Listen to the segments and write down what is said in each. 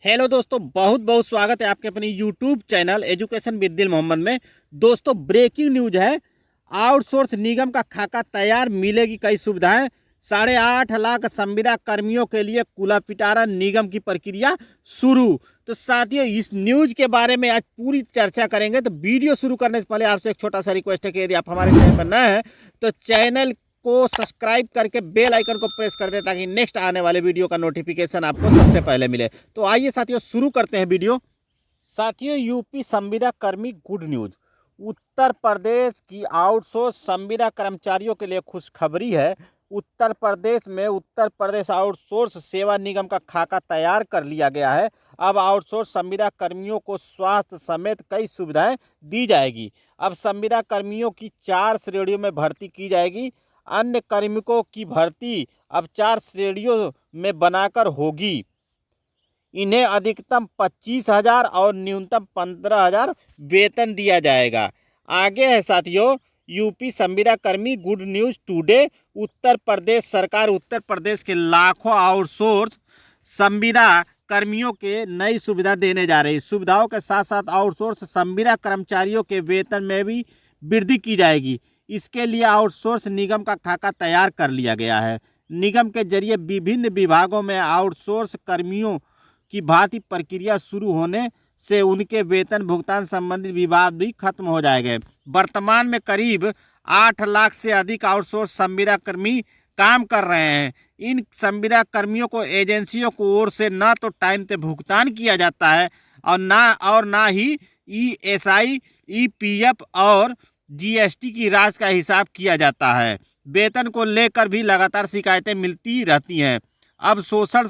Hello दोस्तों, बहुत बहुत स्वागत है आपके अपने यूट्यूब चैनल एजुकेशन विद दिल मोहम्मद में। दोस्तों, ब्रेकिंग न्यूज है। आउटसोर्स निगम का खाका तैयार, मिलेगी कई सुविधाएं। 8.5 लाख संविदा कर्मियों के लिए कुला पिटारा निगम की प्रक्रिया शुरू। तो साथियों, इस न्यूज के बारे में आज पूरी चर्चा करेंगे। तो वीडियो शुरू करने से पहले आपसे एक छोटा सा रिक्वेस्ट है कि यदि आप हमारे चैनल पर नए हैं तो चैनल को सब्सक्राइब करके बेल आइकन को प्रेस कर दें ताकि नेक्स्ट आने वाले वीडियो का नोटिफिकेशन आपको सबसे पहले मिले। तो आइए साथियों, शुरू करते हैं वीडियो। साथियों, यूपी संविदा कर्मी गुड न्यूज। उत्तर प्रदेश की आउटसोर्स संविदा कर्मचारियों के लिए खुशखबरी है। उत्तर प्रदेश में उत्तर प्रदेश आउटसोर्स सेवा निगम का खाका तैयार कर लिया गया है। अब आउटसोर्स संविदा कर्मियों को स्वास्थ्य समेत कई सुविधाएं दी जाएगी। अब संविदा कर्मियों की 4 श्रेणियों में भर्ती की जाएगी। अन्य कार्मिकों की भर्ती अब 4 श्रेणियों में बनाकर होगी। इन्हें अधिकतम 25,000 और न्यूनतम 15,000 वेतन दिया जाएगा। आगे है साथियों, यूपी संविदा कर्मी good news today. Uttar Pradesh सरकार उत्तर प्रदेश के लाखों आउटसोर्स संविदा कर्मियों के नई सुविधा देने जा रही है। सुविधाओं के साथ साथ आउटसोर्स संविदा कर्मचारियों के वेतन में भी वृद्धि की जाएगी। इसके लिए आउटसोर्स निगम का खाका तैयार कर लिया गया है। निगम के जरिए विभिन्न विभागों में आउटसोर्स कर्मियों की भांति प्रक्रिया शुरू होने से उनके वेतन भुगतान संबंधित विवाद भी खत्म हो जाएंगे। वर्तमान में करीब 8 लाख से अधिक आउटसोर्स संविदा कर्मी काम कर रहे हैं। इन संविदा कर्मियों को एजेंसियों को ओर से न तो टाइम से भुगतान किया जाता है और ना ही ईएसआई, ईपीएफ और जीएसटी की राशि का हिसाब किया जाता है। वेतन को लेकर भी लगातार शिकायतें मिलती रहती हैं। अब शोषण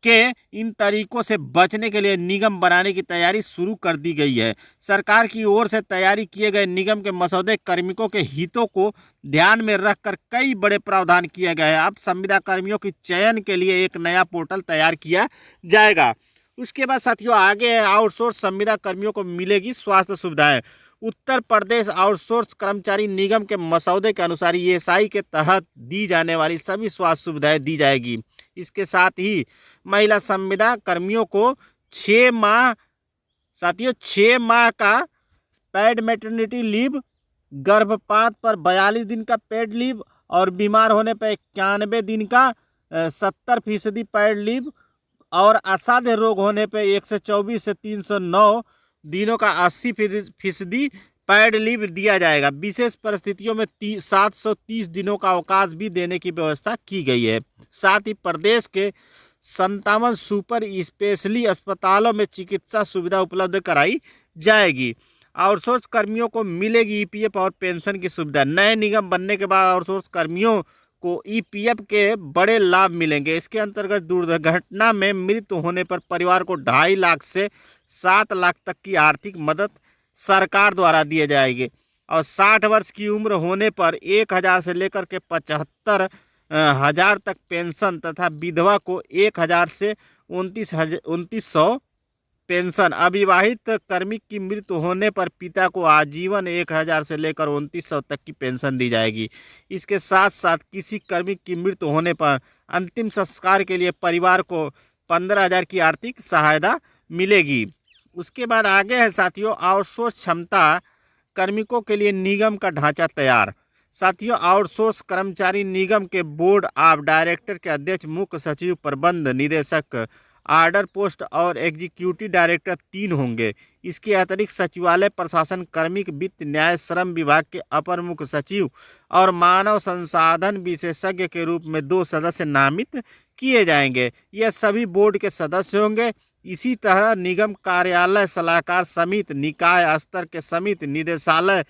के इन तरीकों से बचने के लिए निगम बनाने की तैयारी शुरू कर दी गई है। सरकार की ओर से तैयारी किए गए निगम के मसौदे कार्मिकों के हितों को ध्यान में रखकर कई बड़े प्रावधान किए गए हैं। अब संविदा कर्मियों के चयन के लिए एक नया पोर्टल तैयार किया जाएगा। उसके बाद साथियों, आगे आउटसोर्स संविदा कर्मियों को मिलेगी स्वास्थ्य सुविधाएं। उत्तर प्रदेश आउटसोर्स कर्मचारी निगम के मसौदे के अनुसार ईएसआई के तहत दी जाने वाली सभी स्वास्थ्य सुविधाएं दी जाएगी। इसके साथ ही महिला संविदा कर्मियों को 6 माह साथियों 6 माह का पेड मैटरनिटी लीव, गर्भपात पर 42 दिन का पेड लीव और बीमार होने पर 91 दिन का 70% पेड लीव और असाध्य रोग होने पर 124 से 309 दिनों का 80% पेड लीव दिया जाएगा। विशेष परिस्थितियों में 730 दिनों का अवकाश भी देने की व्यवस्था की गई है। साथ ही प्रदेश के 57 सुपर स्पेशली अस्पतालों में चिकित्सा सुविधा उपलब्ध कराई जाएगी। आउटसोर्स कर्मियों को मिलेगी ईपीएफ और पेंशन की सुविधा। नए निगम बनने के बाद आउटसोर्स कर्मियों को ईपीएफ के बड़े लाभ मिलेंगे। इसके अंतर्गत दुर्घटना में मृत्यु होने पर परिवार को 2.5 लाख से 7 लाख तक की आर्थिक मदद सरकार द्वारा दिए जाएगी और 60 वर्ष की उम्र होने पर 1,000 से लेकर के 75,000 तक पेंशन तथा विधवा को 1,000 से 29,900 पेंशन। अविवाहित कर्मी की मृत्यु होने पर पिता को आजीवन 1,000 से लेकर 2,900 तक की पेंशन दी जाएगी। इसके साथ साथ किसी कर्मी की मृत्यु होने पर अंतिम संस्कार के लिए परिवार को 15,000 की आर्थिक सहायता मिलेगी। उसके बाद आगे है साथियों, आउटसोर्स क्षमता कार्मिकों के लिए निगम का ढांचा तैयार। साथियों, आउटसोर्स कर्मचारी निगम के बोर्ड ऑफ डायरेक्टर के अध्यक्ष, मुख्य सचिव, प्रबंध निदेशक, ऑर्डर पोस्ट और एग्जीक्यूटिव डायरेक्टर 3 होंगे। इसके अतिरिक्त सचिवालय प्रशासन, कार्मिक, वित्त, न्याय, श्रम विभाग के अपर मुख्य सचिव और मानव संसाधन विशेषज्ञ के रूप में 2 सदस्य नामित किए जाएंगे। यह सभी बोर्ड के सदस्य होंगे। इसी तरह निगम कार्यालय सलाहकार समिति, निकाय स्तर के समिति, निदेशालय,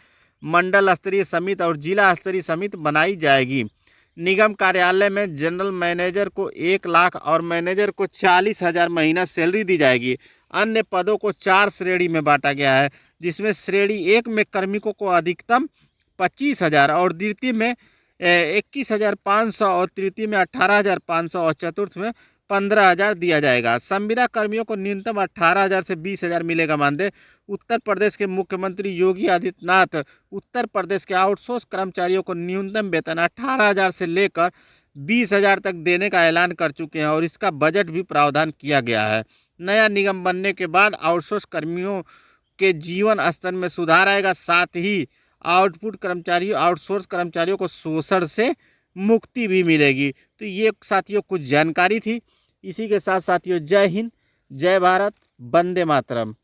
मंडल स्तरीय समिति और जिला स्तरीय समिति बनाई जाएगी। निगम कार्यालय में जनरल मैनेजर को 1 लाख और मैनेजर को 40,000 महीना सैलरी दी जाएगी। अन्य पदों को 4 श्रेणी में बांटा गया है, जिसमें श्रेणी 1 में कार्मिकों को अधिकतम 25,000 और द्वितीय में 21,500 और तृतीय में 18,500 और चतुर्थ में 15,000 दिया जाएगा। संविदा कर्मियों को न्यूनतम 18,000 से 20,000 मिलेगा मानदेय। उत्तर प्रदेश के मुख्यमंत्री योगी आदित्यनाथ उत्तर प्रदेश के आउटसोर्स कर्मचारियों को न्यूनतम वेतन 18,000 से लेकर 20,000 तक देने का ऐलान कर चुके हैं और इसका बजट भी प्रावधान किया गया है। नया निगम बनने के बाद आउटसोर्स कर्मियों के जीवन स्तर में सुधार आएगा, साथ ही आउटसोर्स कर्मचारियों को शोषण से मुक्ति भी मिलेगी। तो ये साथियों कुछ जानकारी थी। इसी के साथ साथियों जय हिंद, जय भारत, वंदे मातरम।